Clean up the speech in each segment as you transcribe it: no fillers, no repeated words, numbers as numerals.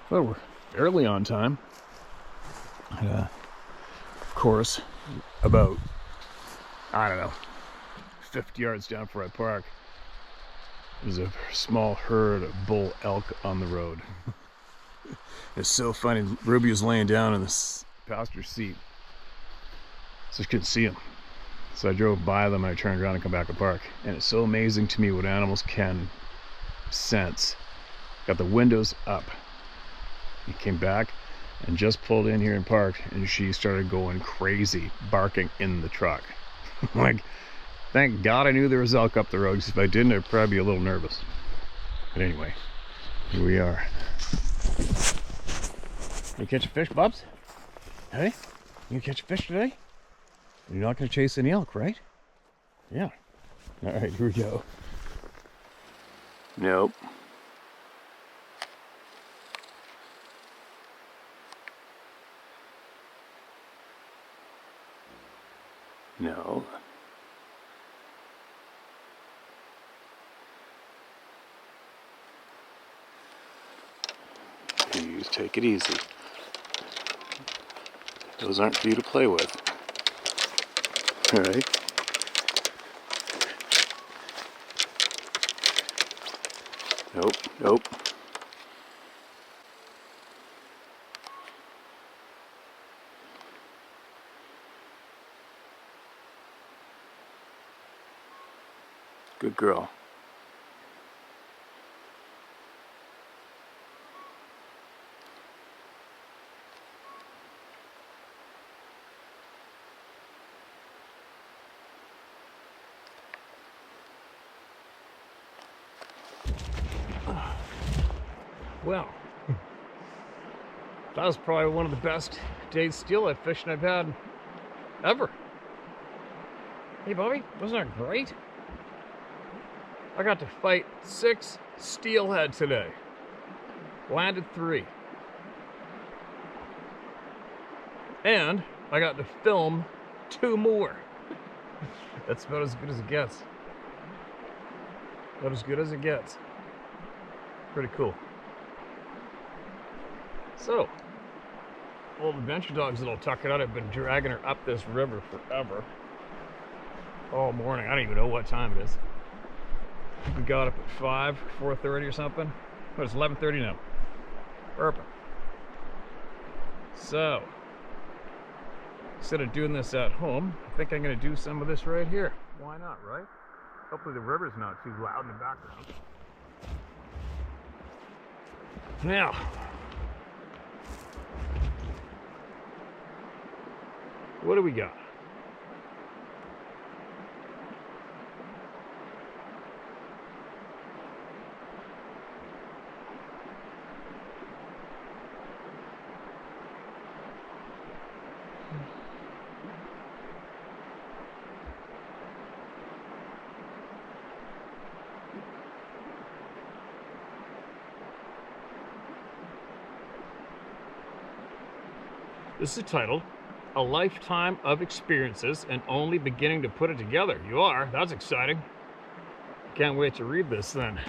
Well, we're fairly on time. Of course, about, I don't know, 50 yards down from where I park, there's a small herd of bull elk on the road. It's so funny. Ruby was laying down in the passenger seat, so I couldn't see them. So I drove by them and I turned around and come back to park. And it's so amazing to me what animals can sense. Got the windows up. He came back and just pulled in here and parked, and she started going crazy, barking in the truck. Like, thank God I knew there was elk up the road, because if I didn't, I'd probably be a little nervous. But anyway, here we are. You catch a fish, Bubs? Hey? You gonna catch a fish today? You're not gonna chase any elk, right? Yeah. Alright, here we go. Nope. No. You just take it easy. Those aren't for you to play with. Alright? Nope, nope. Good girl. Well, that was probably one of the best days steelhead fishing I've had ever. Hey, Bobby, wasn't that great? I got to fight 6 steelhead today. Landed 3. And I got to film 2 more. That's about as good as it gets. About as good as it gets. Pretty cool. So, old adventure dogs that'll tuck it out. I've been dragging her up this river forever. All morning. I don't even know what time it is. We got up at 4:30 or something. But it's 11:30 now. Perfect. So, instead of doing this at home, I think I'm going to do some of this right here. Why not, right? Hopefully the river's not too loud in the background. Now, what do we got? This is titled, A Lifetime of Experiences and Only Beginning to Put It Together. You are? That's exciting. Can't wait to read this then.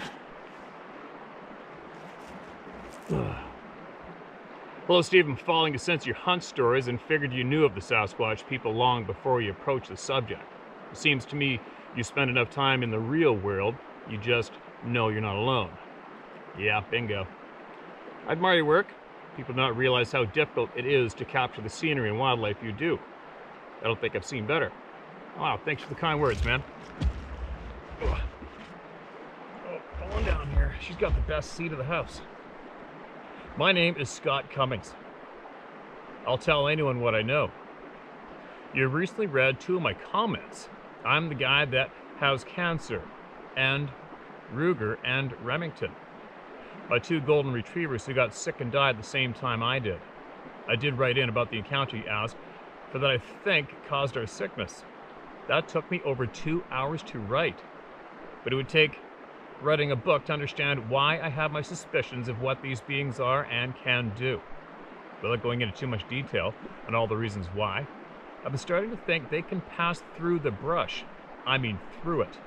Hello, Steve. I'm falling to sense your hunt stories and figured you knew of the Sasquatch people long before you approached the subject. It seems to me you spend enough time in the real world, you just know you're not alone. Yeah, bingo. I admire your work. People do not realize how difficult it is to capture the scenery and wildlife you do. I don't think I've seen better. Wow, thanks for the kind words, man. Oh, falling down here. She's got the best seat of the house. My name is Scott Cummings. I'll tell anyone what I know. You recently read 2 of my comments. I'm the guy that has cancer, and Ruger and Remington. My 2 golden retrievers who got sick and died at the same time I did. I did write in about the encounter you asked for that I think caused our sickness. That took me over 2 hours to write. But it would take writing a book to understand why I have my suspicions of what these beings are and can do. Without going into too much detail on all the reasons why, I've been starting to think they can pass through the brush. I mean through it.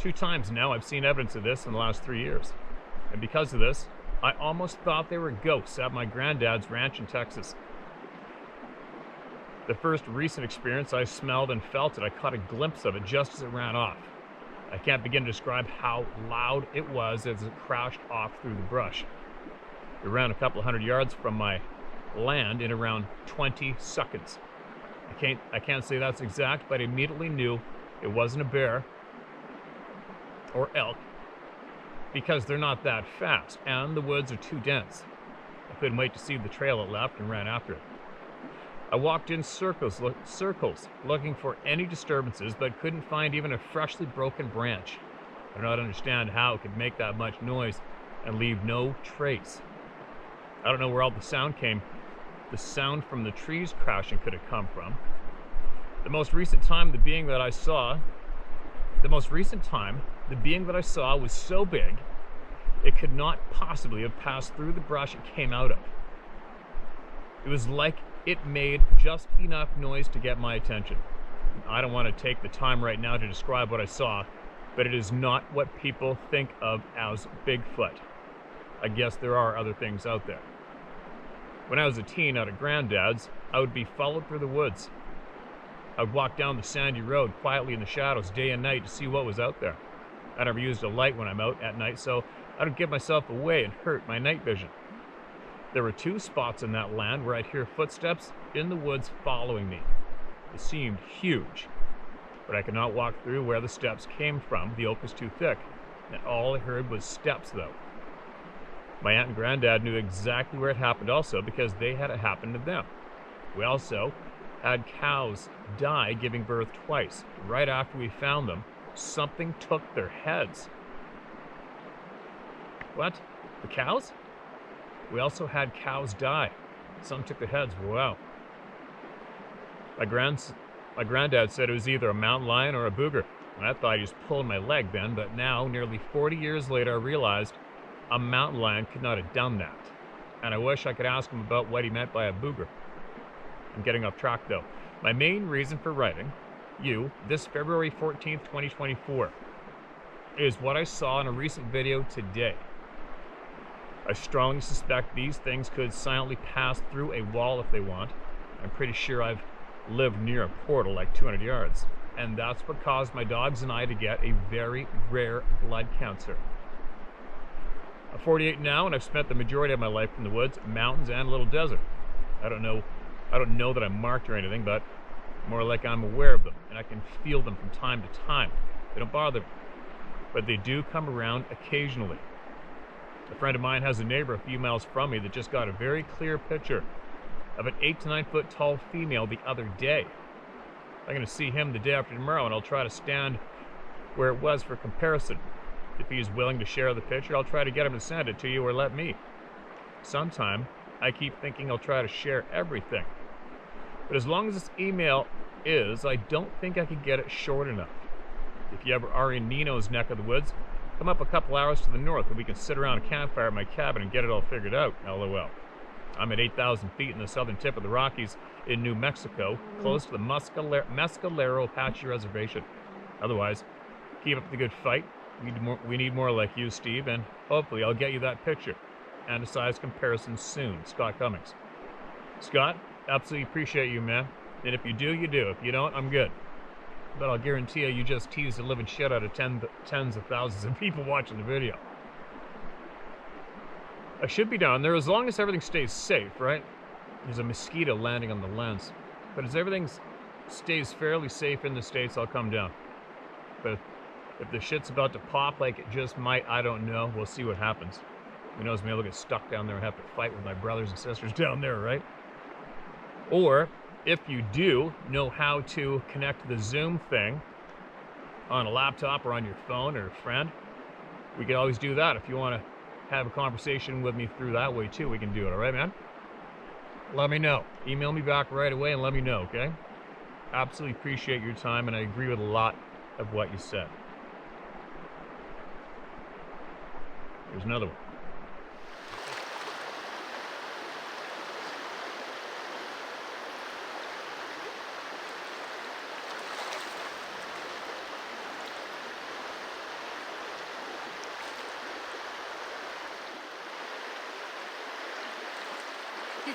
2 times now I've seen evidence of this in the last 3 years. And because of this, I almost thought they were ghosts at my granddad's ranch in Texas. The first recent experience, I smelled and felt it. I caught a glimpse of it just as it ran off. I can't begin to describe how loud it was as it crashed off through the brush. It ran a couple hundred yards from my land in around 20 seconds. I can't say that's exact, but I immediately knew it wasn't a bear or elk because they're not that fast and the woods are too dense. I couldn't wait to see the trail it left and ran after it. I walked in circles looking for any disturbances, but couldn't find even a freshly broken branch. I do not understand how it could make that much noise and leave no trace. I don't know where all the sound came. The sound from the trees crashing could have come from. The most recent time the being that I saw was so big, it could not possibly have passed through the brush it came out of. It was like it made just enough noise to get my attention. I don't want to take the time right now to describe what I saw, but it is not what people think of as Bigfoot. I guess there are other things out there. When I was a teen out at Granddad's, I would be followed through the woods. I would walk down the sandy road quietly in the shadows day and night to see what was out there. I never used a light when I'm out at night, so I would give myself away and hurt my night vision. There were 2 spots in that land where I'd hear footsteps in the woods following me. It seemed huge, but I could not walk through where the steps came from. The oak was too thick, and all I heard was steps, though. My aunt and granddad knew exactly where it happened also because they had it happen to them. We also had cows die giving birth twice. Right after we found them, something took their heads. What? The cows? We also had cows die. Some took their heads. Wow. My granddad said it was either a mountain lion or a booger. And I thought he was pulling my leg then, but now, nearly 40 years later, I realized a mountain lion could not have done that. And I wish I could ask him about what he meant by a booger. I'm getting off track though. My main reason for writing you this February 14th, 2024 is what I saw in a recent video today. I strongly suspect these things could silently pass through a wall if they want. I'm pretty sure I've lived near a portal like 200 yards. And that's what caused my dogs and I to get a very rare blood cancer. I'm 48 now, and I've spent the majority of my life in the woods, mountains, and a little desert. I don't know that I'm marked or anything, but more like I'm aware of them, and I can feel them from time to time. They don't bother me, but they do come around occasionally. A friend of mine has a neighbor a few miles from me that just got a very clear picture of an 8 to 9 foot tall female the other day. I'm going to see him the day after tomorrow, and I'll try to stand where it was for comparison. If he's willing to share the picture, I'll try to get him to send it to you or let me. Sometime, I keep thinking I'll try to share everything. But as long as this email is, I don't think I could get it short enough. If you ever are in Nino's neck of the woods, come up a couple hours to the north and we can sit around a campfire at my cabin and get it all figured out, LOL. I'm at 8,000 feet in the southern tip of the Rockies in New Mexico, close to the Mescalero Apache Reservation. Otherwise, keep up the good fight. We need more like you, Steve, and hopefully I'll get you that picture and a size comparison soon. Scott Cummings. Scott, absolutely appreciate you, man. And if you do, you do. If you don't, I'm good. But I'll guarantee you just teased the living shit out of tens of thousands of people watching the video. I should be down there as long as everything stays safe, right? There's a mosquito landing on the lens. But as everything stays fairly safe in the States, I'll come down. But if the shit's about to pop like it just might, I don't know. We'll see what happens. Who knows, maybe I'll get stuck down there and have to fight with my brothers and sisters down there, right? Or, if you do know how to connect the Zoom thing on a laptop or on your phone or a friend, we can always do that. If you want to have a conversation with me through that way too, we can do it, all right, man? Let me know. Email me back right away and let me know, okay? Absolutely appreciate your time, and I agree with a lot of what you said. Here's another one. Yeah.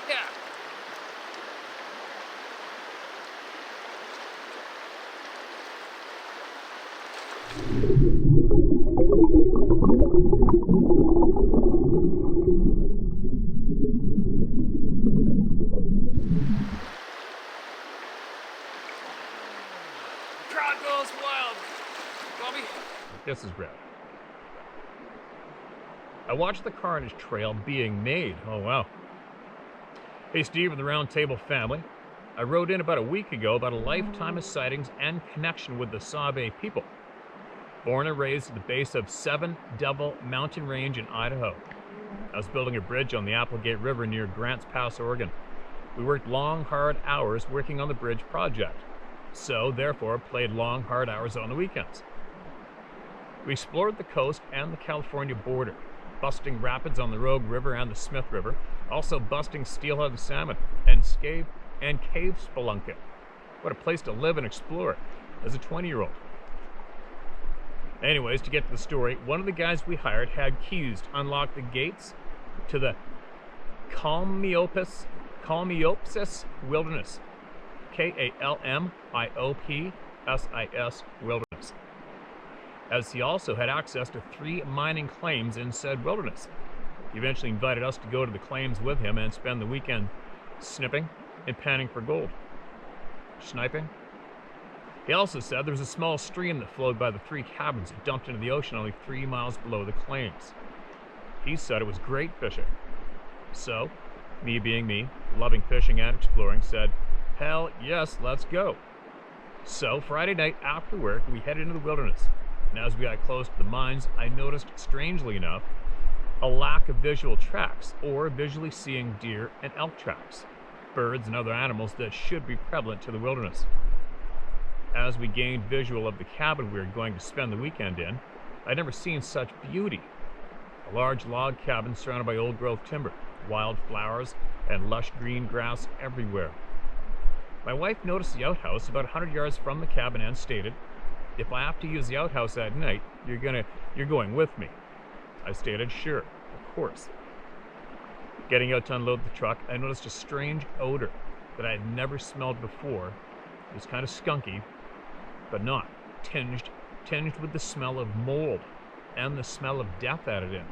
Crowd goes wild. Bobby. This is rad. I watched the carnage trail being made. Oh, wow. Hey, Steve and the Round Table family. I wrote in about a week ago about a lifetime of sightings and connection with the Sabe people. Born and raised at the base of Seven Devil Mountain Range in Idaho. I was building a bridge on the Applegate River near Grants Pass, Oregon. We worked long, hard hours working on the bridge project. So, therefore, played long, hard hours on the weekends. We explored the coast and the California border, busting rapids on the Rogue River and the Smith River, also busting steelhead and salmon, and cave spelunking. What a place to live and explore as a 20-year-old. Anyways, to get to the story, one of the guys we hired had keys to unlock the gates to the Kalmiopsis Wilderness. Kalmiopsis Wilderness. As he also had access to 3 mining claims in said wilderness. He eventually invited us to go to the claims with him and spend the weekend snipping and panning for gold. Sniping? He also said there was a small stream that flowed by the 3 cabins and dumped into the ocean only 3 miles below the claims. He said it was great fishing. So, me being me, loving fishing and exploring, said, hell yes, let's go. So, Friday night after work, we headed into the wilderness. And as we got close to the mines, I noticed, strangely enough, a lack of visual tracks, or visually seeing deer and elk tracks, birds and other animals that should be prevalent to the wilderness. As we gained visual of the cabin we were going to spend the weekend in, I'd never seen such beauty. A large log cabin surrounded by old-growth timber, wild flowers, and lush green grass everywhere. My wife noticed the outhouse about 100 yards from the cabin and stated, if I have to use the outhouse at night, you're going with me. I stated, sure, of course. Getting out to unload the truck, I noticed a strange odor that I had never smelled before. It was kind of skunky, but not tinged with the smell of mold and the smell of death added in.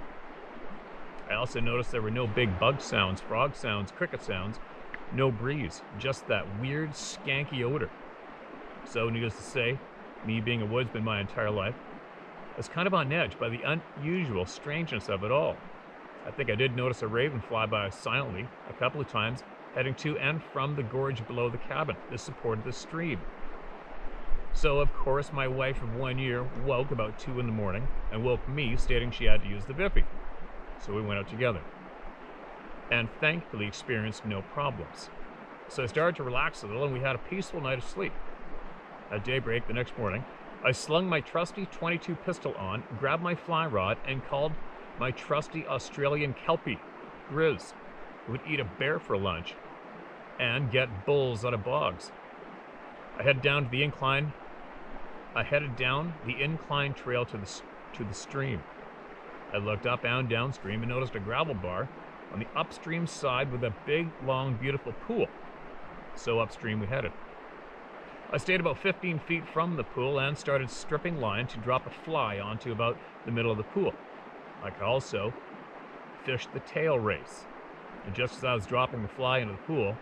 I also noticed there were no big bug sounds, frog sounds, cricket sounds, no breeze, just that weird, skanky odor. So, needless to say, me being a woodsman my entire life, I was kind of on edge by the unusual strangeness of it all. I think I did notice a raven fly by silently a couple of times, heading to and from the gorge below the cabin that supported the stream. So, of course, my wife of 1 year woke about 2 in the morning and woke me stating she had to use the biffy. So we went out together. And thankfully experienced no problems. So I started to relax a little and we had a peaceful night of sleep. At daybreak the next morning, I slung my trusty .22 pistol on, grabbed my fly rod, and called my trusty Australian Kelpie, Grizz, who would eat a bear for lunch and get bulls out of bogs. I headed down the incline trail to the stream. I looked up and downstream and noticed a gravel bar on the upstream side with a big, long, beautiful pool. So upstream we headed. I stayed about 15 feet from the pool and started stripping line to drop a fly onto about the middle of the pool. I could also fish the tail race. And just as I was dropping the fly into the pool,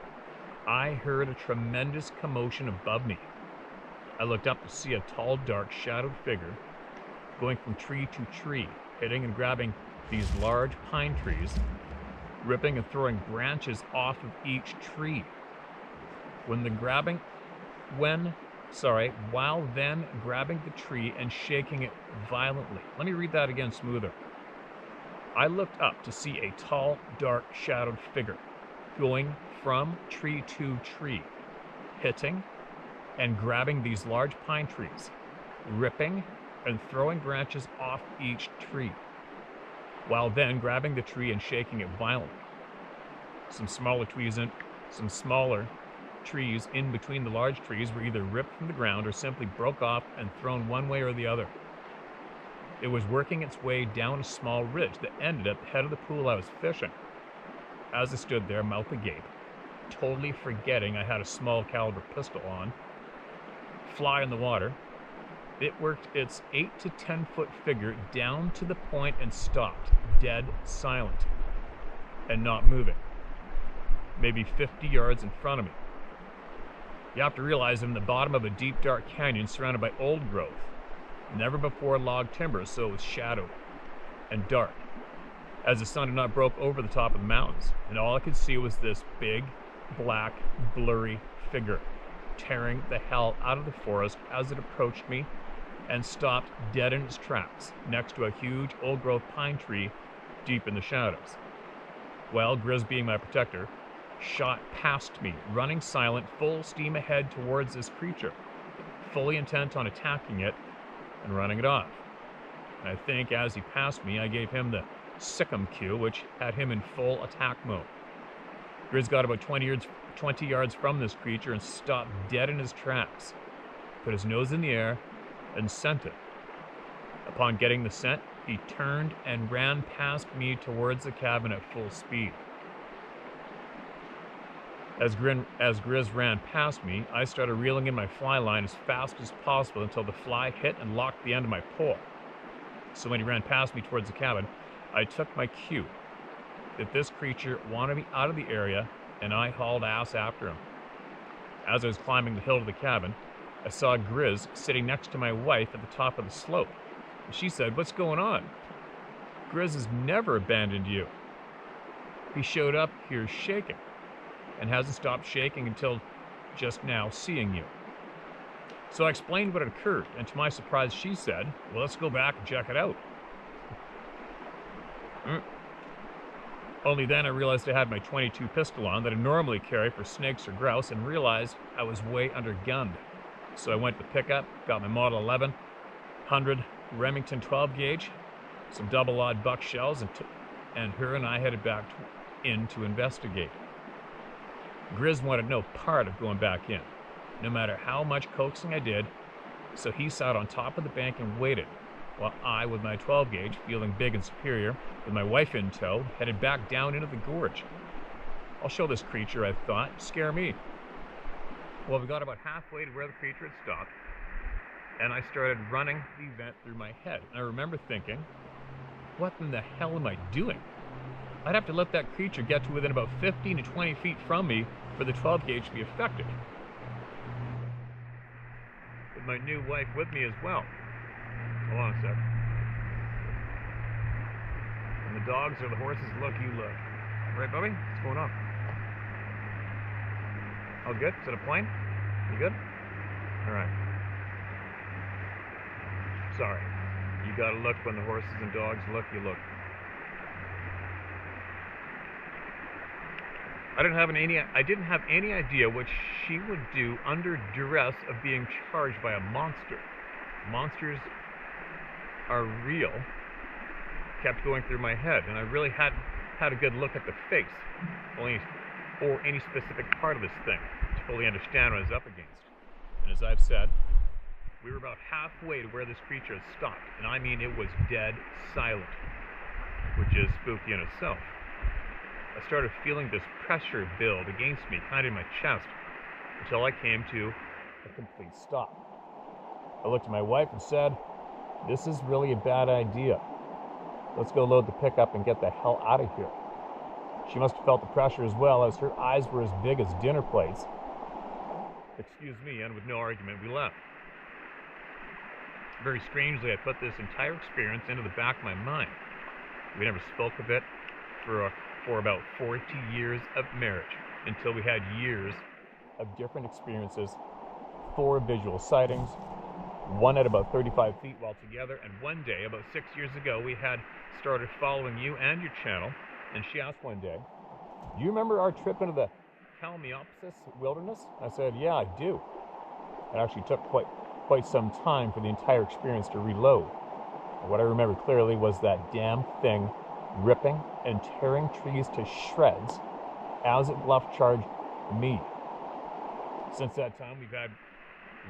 I heard a tremendous commotion above me. I looked up to see a tall, dark, shadowed figure going from tree to tree, hitting and grabbing these large pine trees, ripping and throwing branches off of each tree. While then grabbing the tree and shaking it violently. Let me read that again smoother. I looked up to see a tall, dark, shadowed figure going from tree to tree, hitting and grabbing these large pine trees, ripping and throwing branches off each tree, while then grabbing the tree and shaking it violently. Some smaller trees in between the large trees were either ripped from the ground or simply broke off and thrown one way or the other. It was working its way down a small ridge that ended at the head of the pool I was fishing. as I stood there, mouth agape, totally forgetting I had a small caliber pistol on, fly in the water, it worked its 8 to 10 foot figure down to the point and stopped, dead silent, and not moving, maybe 50 yards in front of me. You have to realize I'm in the bottom of a deep, dark canyon surrounded by old growth, never before log timber, so it was shadowed and dark, as the sun had not broke over the top of the mountains, and all I could see was this big, black, blurry figure tearing the hell out of the forest as it approached me and stopped dead in its tracks next to a huge old-growth pine tree deep in the shadows. Well, Grizz, being my protector, shot past me, running silent, full steam ahead towards this creature, fully intent on attacking it and running it off. And I think as he passed me, I gave him the sick'em cue, which had him in full attack mode. Grizz got about 20 yards from this creature and stopped dead in his tracks, put his nose in the air, and scented. Upon getting the scent, he turned and ran past me towards the cabin at full speed. As Grizz ran past me, I started reeling in my fly line as fast as possible until the fly hit and locked the end of my pole. So when he ran past me towards the cabin, I took my cue that this creature wanted me out of the area, and I hauled ass after him. As I was climbing the hill to the cabin, I saw Grizz sitting next to my wife at the top of the slope. And she said, "What's going on? Grizz has never abandoned you. He showed up here shaking and hasn't stopped shaking until just now seeing you." So I explained what had occurred, and to my surprise she said, "Well, let's go back and check it out." Only then I realized I had my .22 pistol on that I normally carry for snakes or grouse, and realized I was way undergunned. So I went to the pickup, got my Model 11, 100 Remington 12 gauge, some double-aught buck shells, and her and I headed back in to investigate. Grizz wanted no part of going back in, no matter how much coaxing I did, so he sat on top of the bank and waited, while I, with my 12 gauge, feeling big and superior, with my wife in tow, headed back down into the gorge. I'll show this creature, I thought, scare me. Well, we got about halfway to where the creature had stopped, and I started running the event through my head. And I remember thinking, what in the hell am I doing? I'd have to let that creature get to within about 15 to 20 feet from me for the 12 gauge to be effective. With my new wife with me as well. Hold on a sec. And the dogs or the horses, look, you look. Right, Bubby? What's going on? All good? Is it a plane? You good? Alright. Sorry. You gotta look when the horses and dogs look, you look. I didn't have any idea what she would do under duress of being charged by a monster. Monsters are real. Kept going through my head, and I really hadn't had a good look at the face, or any specific part of this thing, to fully understand what I was up against. And as I've said, we were about halfway to where this creature had stopped, and I mean it was dead silent, which is spooky in itself. I started feeling this pressure build against me, kind of in my chest, until I came to a complete stop. I looked at my wife and said, "This is really a bad idea. Let's go load the pickup and get the hell out of here." She must have felt the pressure as well, as her eyes were as big as dinner plates. Excuse me, and with no argument, we left. Very strangely, I put this entire experience into the back of my mind. We never spoke of it for about 40 years of marriage, until we had years of different experiences, 4 visual sightings, one at about 35 feet while together, and one day, about 6 years ago, we had started following you and your channel, and she asked one day, "Do you remember our trip into the Copsis wilderness?" I said, "Yeah, I do." It actually took quite some time for the entire experience to reload. And what I remember clearly was that damn thing ripping and tearing trees to shreds as it bluff charged me. Since that time, we've had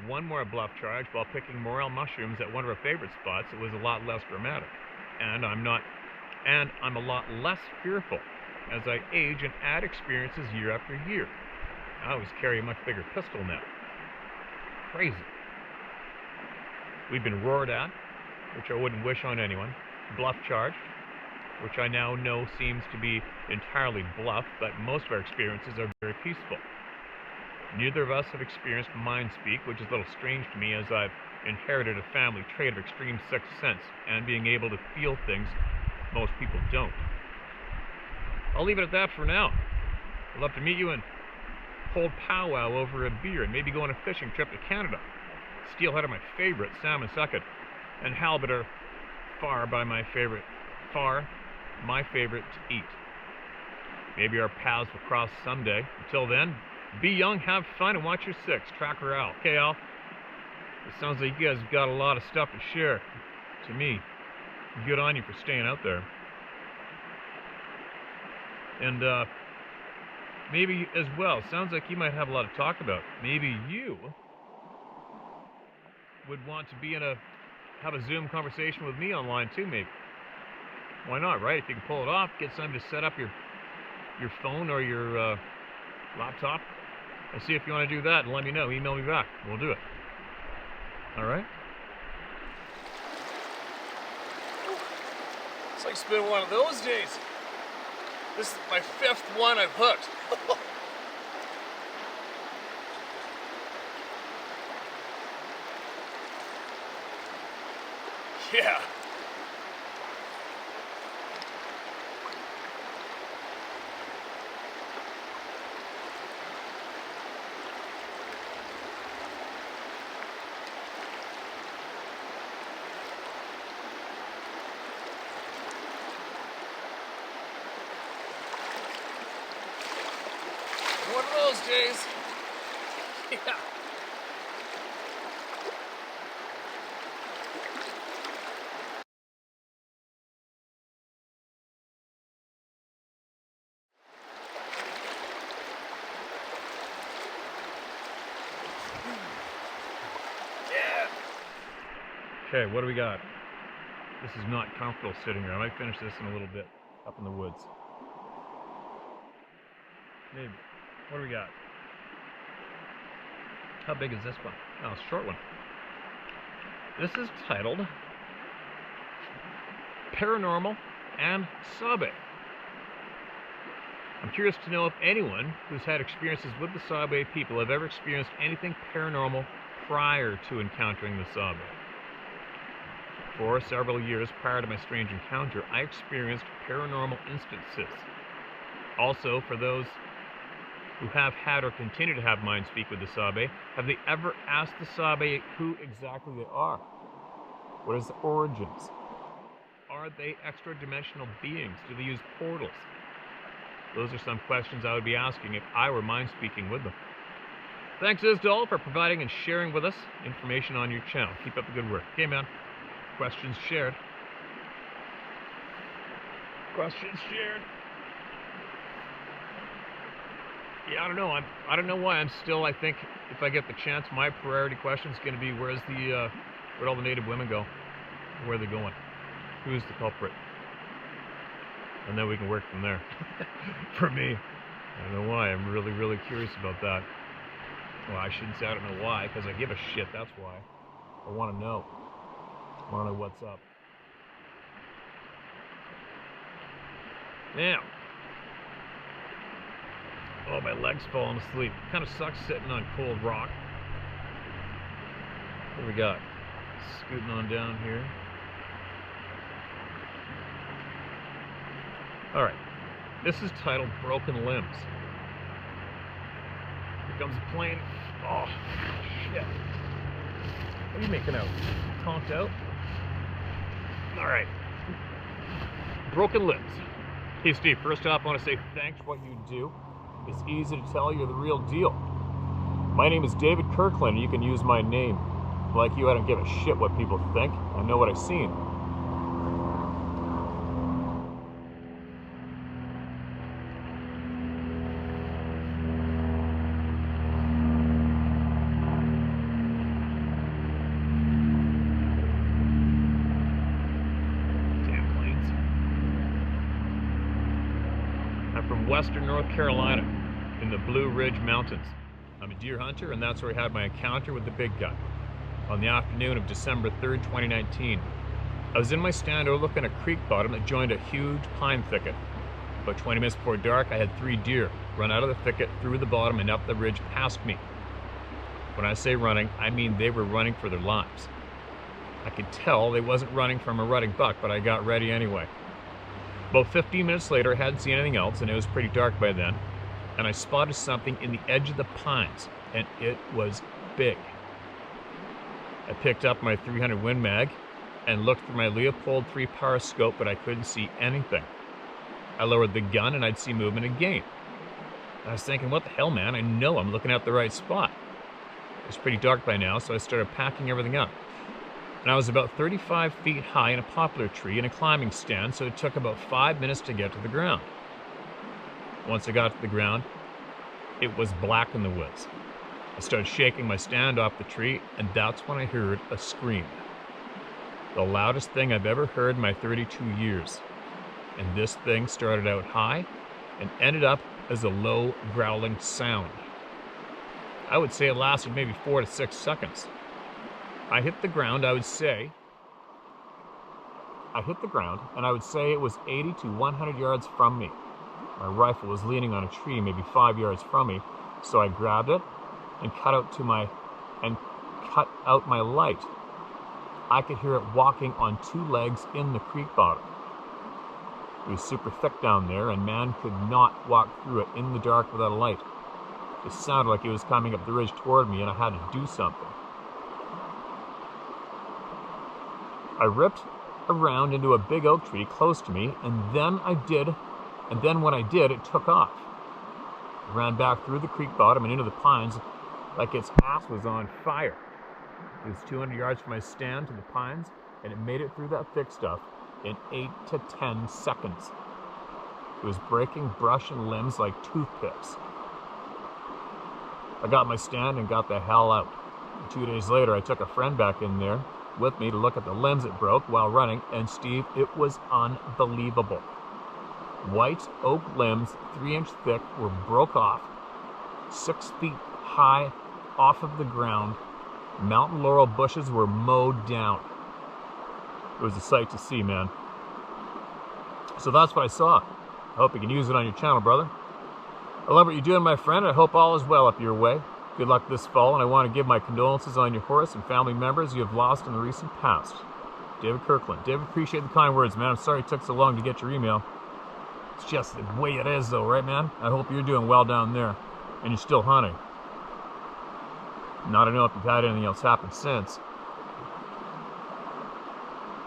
one more bluff charge while picking morel mushrooms at one of our favorite spots. It was a lot less dramatic, and I'm a lot less fearful as I age and add experiences year after year. I always carry a much bigger pistol now. Crazy. We've been roared at, which I wouldn't wish on anyone. Bluff charged, which I now know seems to be entirely bluff, but most of our experiences are very peaceful. Neither of us have experienced mind speak, which is a little strange to me as I've inherited a family trait of extreme sixth sense and being able to feel things most people don't. I'll leave it at that for now. I'd love to meet you and hold powwow over a beer and maybe go on a fishing trip to Canada. Steelhead are my favorite, salmon second, and halibut are far my favorite to eat. Maybe our paths will cross someday. Until then, be young, have fun, and watch your six. Tracker Al. Okay, Al? It sounds like you guys have got a lot of stuff to share. To me, good on you for staying out there. And maybe as well, sounds like you might have a lot to talk about. Maybe you would want to have a Zoom conversation with me online too, maybe. Why not, right? If you can pull it off, get somebody to set up your phone or your laptop and see if you want to do that, and let me know. Email me back. We'll do it. All right? It's like it's been one of those days. This is my 5th one I've hooked. Yeah. One of those days. Yeah. Okay, what do we got? This is not comfortable sitting here. I might finish this in a little bit up in the woods. Maybe. What do we got? How big is this one? Oh, it's a short one. This is titled Paranormal and Sabe. I'm curious to know if anyone who's had experiences with the Sabe people have ever experienced anything paranormal prior to encountering the Sabe. For several years prior to my strange encounter, I experienced paranormal instances. Also, for those who have had or continue to have mind speak with the Sabe, have they ever asked the Sabe who exactly they are? What is the origins? Are they extra-dimensional beings? Do they use portals? Those are some questions I would be asking if I were mind speaking with them. Thanks, Isdal, for providing and sharing with us information on your channel. Keep up the good work. Okay, man. Questions shared. Questions shared. Yeah, I don't know. I don't know why I'm still. I think if I get the chance, my priority question is going to be where'd all the native women go? Where are they going? Who's the culprit? And then we can work from there. For me, I don't know why. I'm really, really curious about that. Well, I shouldn't say I don't know why, because I give a shit. That's why. I want to know. I want to know what's up. Now. Oh, my leg's falling asleep. Kind of sucks sitting on cold rock. What do we got? Scooting on down here. Alright. This is titled Broken Limbs. Here comes a plane. Oh, shit. What are you making out? Tonked out? Alright. Broken limbs. Hey, Steve, first off, I want to say thanks for what you do. It's easy to tell you're the real deal. My name is David Kirkland, and you can use my name. Like you, I don't give a shit what people think. I know what I've seen. from western North Carolina in the Blue Ridge Mountains. I'm a deer hunter, and that's where I had my encounter with the big guy on the afternoon of December 3rd, 2019. I was in my stand overlooking a creek bottom that joined a huge pine thicket. About 20 minutes before dark, I had 3 deer run out of the thicket, through the bottom, and up the ridge past me. When I say running, I mean they were running for their lives. I could tell they wasn't running from a rutting buck, but I got ready anyway. About 15 minutes later, I hadn't seen anything else, and it was pretty dark by then, and I spotted something in the edge of the pines, and it was big. I picked up my 300 Win Mag and looked through my Leopold 3 power scope, but I couldn't see anything. I lowered the gun and I'd see movement again. I was thinking, what the hell, man? I know I'm looking at the right spot. It was pretty dark by now, so I started packing everything up. And I was about 35 feet high in a poplar tree in a climbing stand, so it took about 5 minutes to get to the ground. Once I got to the ground, it was black in the woods. I started shaking my stand off the tree, and that's when I heard a scream. The loudest thing I've ever heard in my 32 years. And this thing started out high and ended up as a low growling sound. I would say it lasted maybe 4 to 6 seconds. I hit the ground, and I would say it was 80 to 100 yards from me. My rifle was leaning on a tree maybe 5 yards from me, so I grabbed it and cut out my light. I could hear it walking on 2 legs in the creek bottom. It was super thick down there, and man could not walk through it in the dark without a light. It sounded like it was coming up the ridge toward me, and I had to do something. I ripped around into a big oak tree close to me, and then when I did, it took off. It ran back through the creek bottom and into the pines like its ass was on fire. It was 200 yards from my stand to the pines, and it made it through that thick stuff in 8 to 10 seconds. It was breaking brush and limbs like toothpicks. I got my stand and got the hell out. 2 days later, I took a friend back in there with me to look at the limbs it broke while running, and Steve, it was unbelievable. White oak limbs, 3-inch thick, were broke off, 6 feet high off of the ground. Mountain laurel bushes were mowed down. It was a sight to see, man. So that's what I saw. I hope you can use it on your channel, brother. I love what you're doing, my friend. I hope all is well up your way. Good luck this fall, and I want to give my condolences on your horse and family members you have lost in the recent past. David Kirkland. David, appreciate the kind words, man. I'm sorry it took so long to get your email. It's just the way it is, though, right, man? I hope you're doing well down there, and you're still hunting. Now, I don't know if you've had anything else happen since,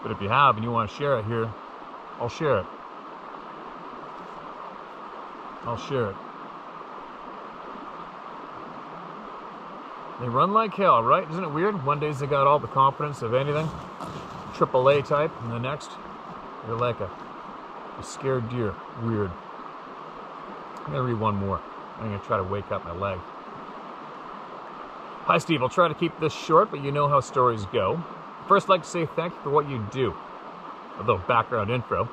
but if you have and you want to share it here, I'll share it. I'll share it. They run like hell, right? Isn't it weird? One day they got all the confidence of anything, AAA type, and the next, you're like a scared deer. Weird. I'm going to read one more. I'm going to try to wake up my leg. Hi, Steve. I'll try to keep this short, but you know how stories go. First, I'd like to say thank you for what you do. A little background info.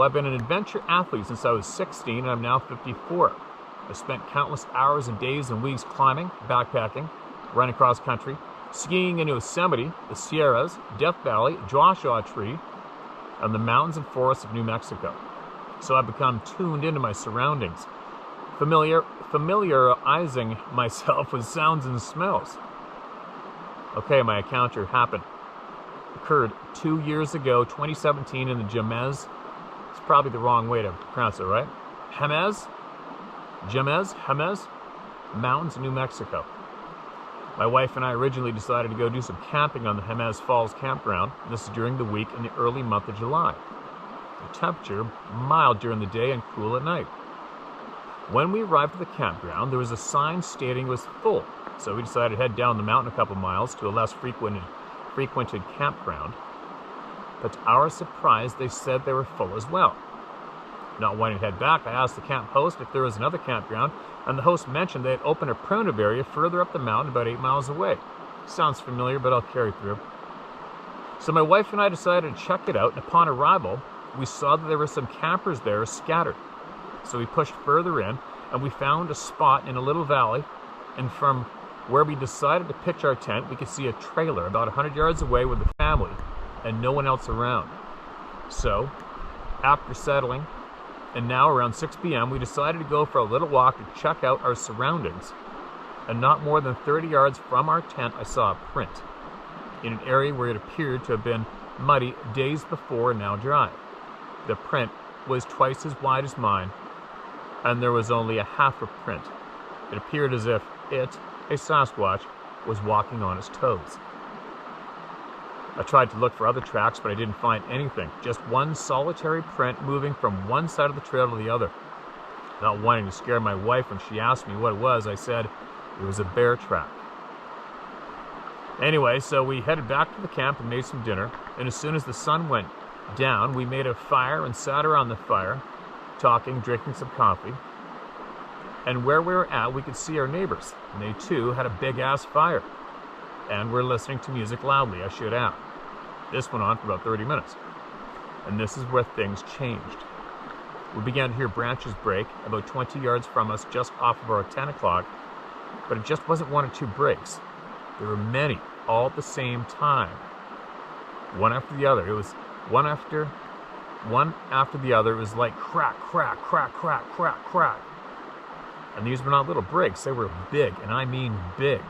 I've been an adventure athlete since I was 16, and I'm now 54. I've spent countless hours and days and weeks climbing, backpacking, running cross country, skiing in Yosemite, the Sierras, Death Valley, Joshua Tree, and the mountains and forests of New Mexico. So I've become tuned into my surroundings, familiarizing myself with sounds and smells. Okay, my encounter occurred 2 years ago, 2017, in the Jemez. It's probably the wrong way to pronounce it, right? Jemez Mountains, New Mexico. My wife and I originally decided to go do some camping on the Jemez Falls campground. This is during the week in the early month of July. The temperature mild during the day and cool at night. When we arrived at the campground, there was a sign stating it was full, so we decided to head down the mountain a couple miles to a less frequented campground. But to our surprise, they said they were full as well. Not wanting to head back, I asked the camp host if there was another campground, and the host mentioned they had opened a primitive area further up the mountain about 8 miles away. Sounds familiar, but I'll carry through. So my wife and I decided to check it out, and upon arrival, we saw that there were some campers there scattered. So we pushed further in, and we found a spot in a little valley, and from where we decided to pitch our tent, we could see a trailer about 100 yards away with the family, and no one else around. So, after settling, and now around 6 p.m., we decided to go for a little walk to check out our surroundings. And not more than 30 yards from our tent, I saw a print in an area where it appeared to have been muddy days before and now dry. The print was twice as wide as mine, and there was only a half a print. It appeared as if it, a Sasquatch, was walking on its toes. I tried to look for other tracks, but I didn't find anything. Just one solitary print moving from one side of the trail to the other. Not wanting to scare my wife when she asked me what it was, I said it was a bear track. Anyway, so we headed back to the camp and made some dinner, and as soon as the sun went down, we made a fire and sat around the fire, talking, drinking some coffee. And where we were at, we could see our neighbors, and they too had a big-ass fire. And were listening to music loudly, I should add. This went on for about 30 minutes. And this is where things changed. We began to hear branches break about 20 yards from us, just off of our 10 o'clock, but it just wasn't one or two breaks. There were many, all at the same time. One after the other. It was one after the other. It was like crack, crack, crack, crack, crack, crack. And these were not little breaks. They were big, and I mean big.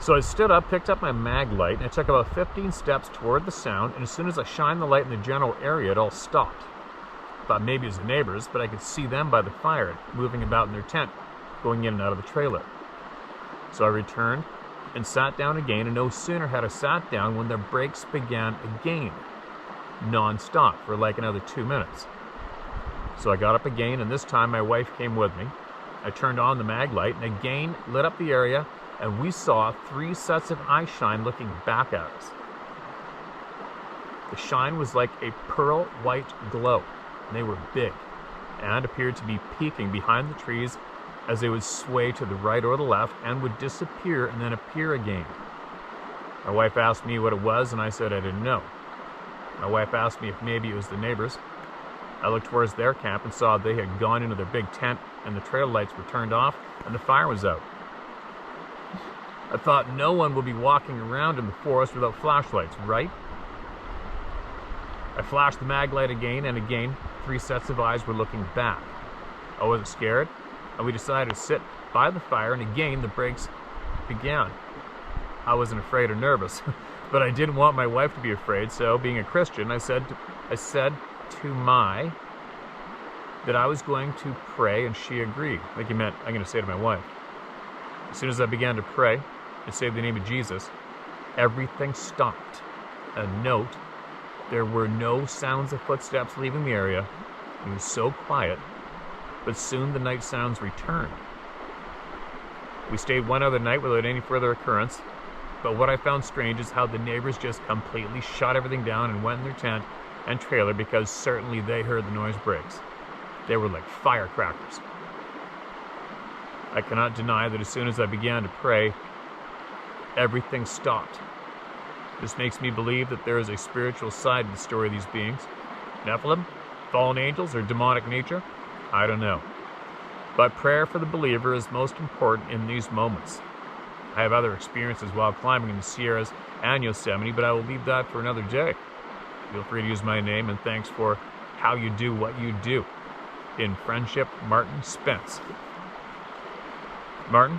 So I stood up, picked up my mag light, and I took about 15 steps toward the sound, and as soon as I shined the light in the general area, it all stopped. Thought maybe it was the neighbors, but I could see them by the fire, moving about in their tent, going in and out of the trailer. So I returned and sat down again, and no sooner had I sat down when the breaks began again, non-stop, for like another 2 minutes. So I got up again, and this time my wife came with me. I turned on the mag light, and again lit up the area, and we saw 3 sets of eye shine looking back at us. The shine was like a pearl white glow, and they were big, and appeared to be peeking behind the trees as they would sway to the right or the left, and would disappear and then appear again. My wife asked me what it was, and I said I didn't know. My wife asked me if maybe it was the neighbors. I looked towards their camp and saw they had gone into their big tent, and the trail lights were turned off, and the fire was out. I thought no one would be walking around in the forest without flashlights, right? I flashed the mag light again, and again, 3 sets of eyes were looking back. I wasn't scared, and we decided to sit by the fire, and again the breaks began. I wasn't afraid or nervous, but I didn't want my wife to be afraid, so being a Christian, I said to Mai that I was going to pray, and she agreed. Like he meant, I'm going to say to my wife. As soon as I began to pray and say the name of Jesus, everything stopped. And note, there were no sounds of footsteps leaving the area. It was so quiet, but soon the night sounds returned. We stayed one other night without any further occurrence, but what I found strange is how the neighbors just completely shut everything down and went in their tent and trailer because certainly they heard the noise breaks. They were like firecrackers. I cannot deny that as soon as I began to pray, everything stopped. This makes me believe that there is a spiritual side to the story of these beings. Nephilim, fallen angels, or demonic nature? I don't know. But prayer for the believer is most important in these moments. I have other experiences while climbing in the Sierras and Yosemite, but I will leave that for another day. Feel free to use my name, and thanks for how you do what you do. In friendship, Martin Spence. Martin,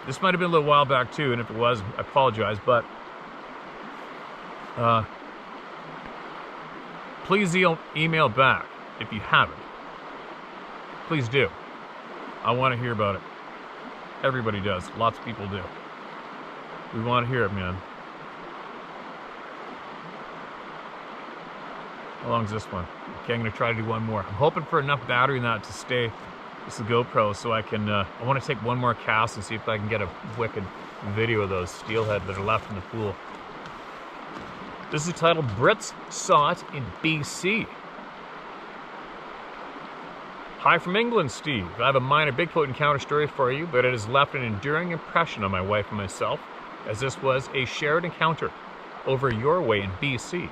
this might have been a little while back too, and if it was, I apologize, but please email back if you haven't. Please do. I want to hear about it. Everybody does. Lots of people do. We want to hear it, man. How long is this one? Okay, I'm going to try to do one more. I'm hoping for enough battery in that to stay. This is a GoPro, so I can, I want to take one more cast and see if I can get a wicked video of those steelhead that are left in the pool. This is titled Brits Saw It in BC. Hi from England, Steve. I have a minor Bigfoot encounter story for you, but it has left an enduring impression on my wife and myself, as this was a shared encounter over your way in BC.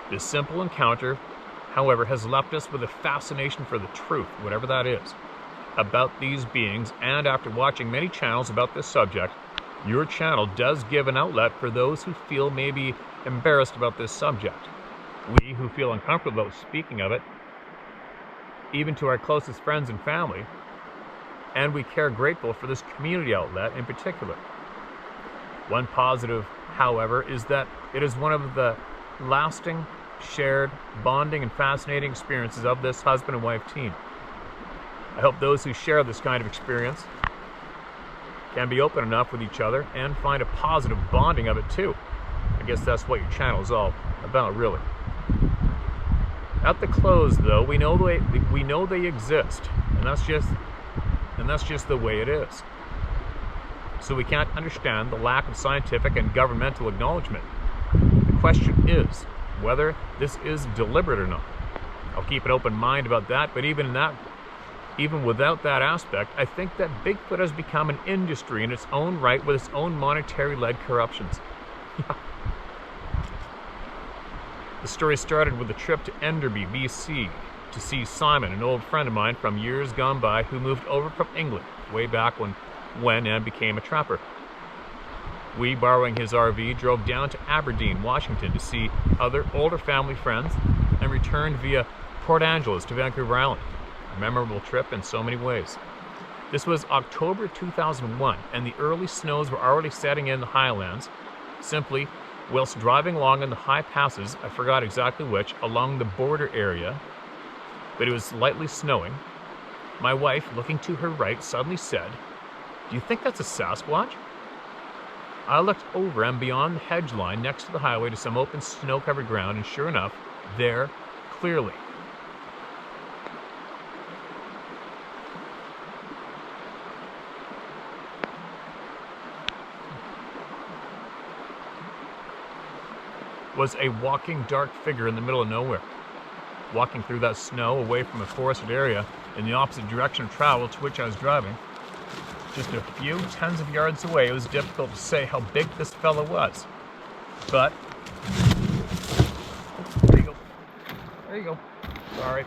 This simple encounter however, has left us with a fascination for the truth, whatever that is, about these beings. And after watching many channels about this subject, your channel does give an outlet for those who feel maybe embarrassed about this subject. We who feel uncomfortable about speaking of it, even to our closest friends and family, and we care grateful for this community outlet in particular. One positive, however, is that it is one of the lasting, shared, bonding, and fascinating experiences of this husband and wife team. I hope those who share this kind of experience can be open enough with each other and find a positive bonding of it too. I guess that's what your channel is all about, really. At the close, though, we know they exist, and that's just the way it is. So we can't understand the lack of scientific and governmental acknowledgement. The question is whether this is deliberate or not. I'll keep an open mind about that, but even without that aspect, I think that Bigfoot has become an industry in its own right with its own monetary-led corruptions. The story started with a trip to Enderby, BC, to see Simon, an old friend of mine from years gone by who moved over from England way back when and became a trapper. We, borrowing his RV, drove down to Aberdeen, Washington to see other older family friends and returned via Port Angeles to Vancouver Island. A memorable trip in so many ways. This was October 2001 and the early snows were already setting in the highlands. Simply, whilst driving along in the high passes, I forgot exactly which, along the border area, but it was lightly snowing, my wife, looking to her right, suddenly said, "Do you think that's a Sasquatch?" I looked over and beyond the hedge line next to the highway to some open snow-covered ground, and sure enough, there, clearly, was a walking dark figure in the middle of nowhere, walking through that snow away from a forested area in the opposite direction of travel to which I was driving. Just a few tens of yards away, it was difficult to say how big this fellow was. But, there you go, sorry.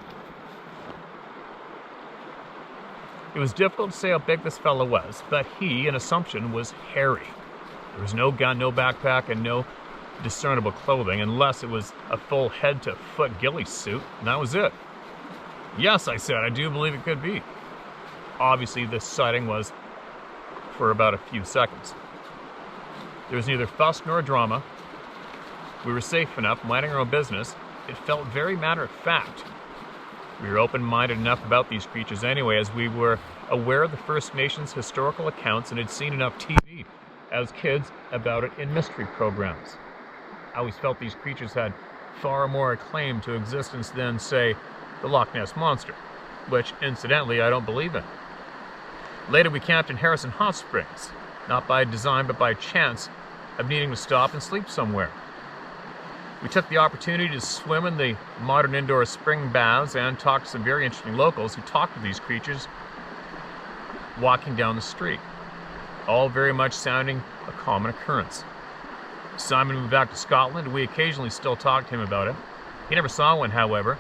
It was difficult to say how big this fellow was, but he, an assumption, was hairy. There was no gun, no backpack, and no discernible clothing, unless it was a full head-to-foot ghillie suit, and that was it. Yes, I said, I do believe it could be. Obviously, this sighting was for about a few seconds. There was neither fuss nor drama. We were safe enough, minding our own business. It felt very matter-of-fact. We were open-minded enough about these creatures anyway, as we were aware of the First Nations historical accounts and had seen enough TV as kids about it in mystery programs. I always felt these creatures had far more claim to existence than, say, the Loch Ness Monster, which, incidentally, I don't believe in. Later, we camped in Harrison Hot Springs, not by design but by chance of needing to stop and sleep somewhere. We took the opportunity to swim in the modern indoor spring baths and talk to some very interesting locals who talked to these creatures walking down the street, all very much sounding a common occurrence. Simon moved back to Scotland, and we occasionally still talk to him about it. He never saw one, however.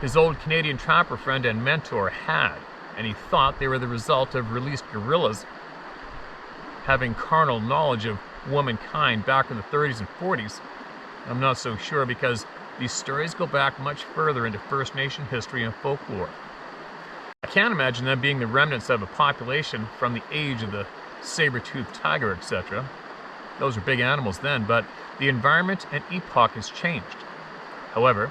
His old Canadian trapper friend and mentor had, and he thought they were the result of released gorillas having carnal knowledge of womankind back in the 30s and 40s. I'm not so sure, because these stories go back much further into First Nation history and folklore. I can't imagine them being the remnants of a population from the age of the saber-toothed tiger, etc. Those were big animals then, but the environment and epoch has changed. However,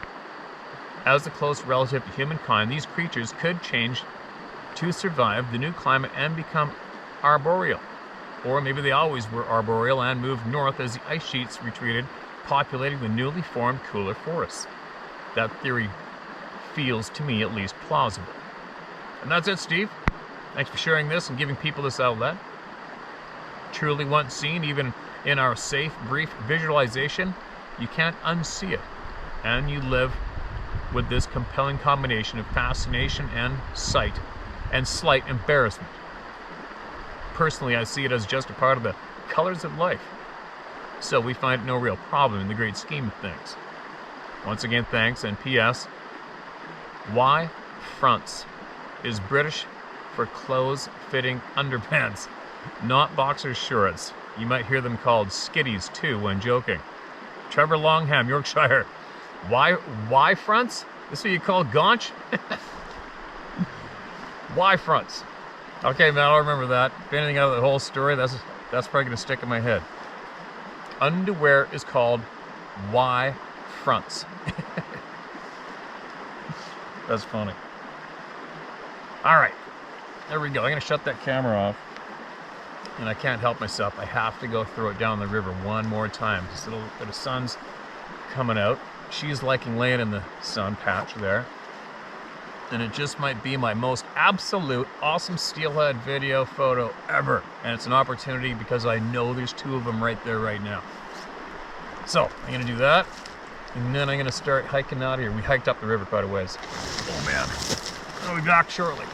as a close relative to humankind, these creatures could change to survive the new climate and become arboreal. Or maybe they always were arboreal and moved north as the ice sheets retreated, populating the newly formed cooler forests. That theory feels, to me at least, plausible. And that's it, Steve. Thanks for sharing this and giving people this outlet. Truly once seen, even in our safe, brief visualization, you can't unsee it. And you live with this compelling combination of fascination and sight and slight embarrassment. Personally, I see it as just a part of the colors of life. So we find no real problem in the great scheme of things. Once again, thanks. And P.S. Y fronts is British for clothes-fitting underpants, not boxer shorts. You might hear them called skitties too when joking. Trevor Longham, Yorkshire. Y fronts? This is what you call gaunch? Y fronts. Okay, man, I'll remember that. If anything out of the whole story, that's probably gonna stick in my head. Underwear is called Y fronts. That's funny. All right, there we go. I'm gonna shut that camera off, and I can't help myself. I have to go throw it down the river one more time. Just a little bit of sun's coming out. She's liking laying in the sun patch there. And it just might be my most absolute awesome steelhead video photo ever. And it's an opportunity because I know there's two of them right there right now. So I'm gonna do that, and then I'm gonna start hiking out of here. We hiked up the river quite a ways. Oh man, I'll be back shortly.